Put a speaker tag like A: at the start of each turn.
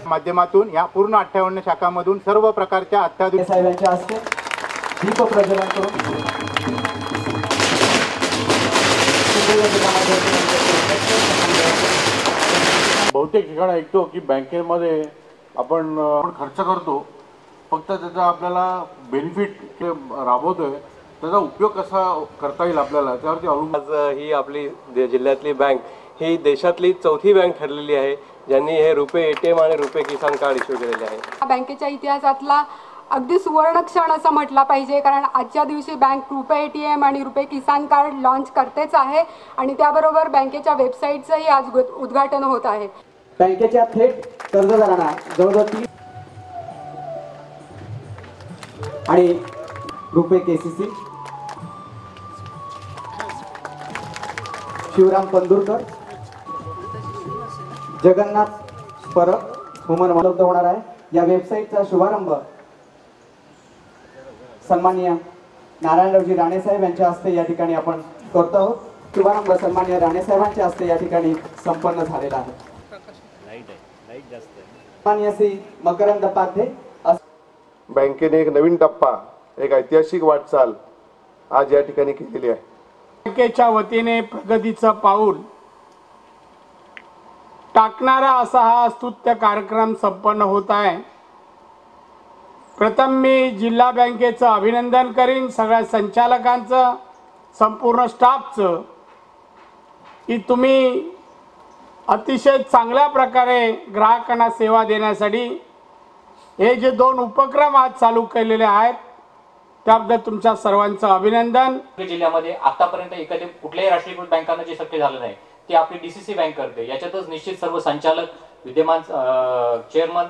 A: माध्यमातून या पूर्ण 58 शाखांमधून सर्व प्रकारच्या अत्याधुनिक
B: साहेबांच्या हस्ते दीप प्रज्वलन करून
C: बहुतेक ठिकाणी ऐकतो की बँकेमध्ये आपण खर्च करतो, फक्त त्याचा आपल्याला बेनिफिट राबवतोय, त्याचा उपयोग कसा करता येईल आपल्याला त्यावरती अवलंबून.
D: आज ही आपली जिल्ह्यातली बँक ही देशातली चौथी बँक ठरलेली आहे ज्यांनी हे रुपे एटीएम आणि रुपे किसान कार्ड इश्यू केलेले आहे.
E: बँकेच्या इतिहासातला अगदी सुवर्ण क्षण असं म्हटला पाहिजे, कारण आजच्या दिवशी बँक रुपे एटीएम आणि रुपे किसान कार्ड लॉन्च करतेच आहे आणि त्याबरोबर बँकेच्या वेबसाईटचंही आज उद्घाटन होत आहे.
B: बँकेच्या थेट कर्जदारांना जवळजवळ 3 आणि रुपे केसीसी शिवराम पंदुरकर जगन्नाथ परब हुमन उपलब्ध होणार आहे. या वेबसाईटचा शुभारंभ सन्माननीय नारायणरावजी राणे साहेब यांच्या हस्ते या ठिकाणी आपण करतो आहोत. शुभारंभ सन्माननीय राणे साहेबांच्या हस्ते या ठिकाणी संपन्न झालेला आहे. सन्माननीय श्री मकरंद पाध्ये.
C: बँकेने एक नवीन टप्पा, एक ऐतिहासिक वाटचाल आज या ठिकाणी केलेली आहे.
F: बँकेच्या वतीने प्रगतीचं पाऊल टाकणारा असा हा स्तुत्य कार्यक्रम संपन्न होत आहे. प्रथम मी जिल्हा बँकेचं अभिनंदन करीन, सगळ्या संचालकांचं, संपूर्ण स्टाफचं, की तुम्ही अतिशय चांगल्या प्रकारे ग्राहकांना सेवा देण्यासाठी हे जे 2 उपक्रम आज चालू केलेले आहेत त्याबद्दल तुमच्या सर्वांचं अभिनंदन.
G: जिल्ह्यामध्ये आतापर्यंत एखाद्या कुठल्याही राष्ट्रीयकृत बँकांना जे शक्य झालं नाही ते आपली डीसीसी बँक करते. याच्यातच निश्चित सर्व संचालक, विद्यमान चेअरमन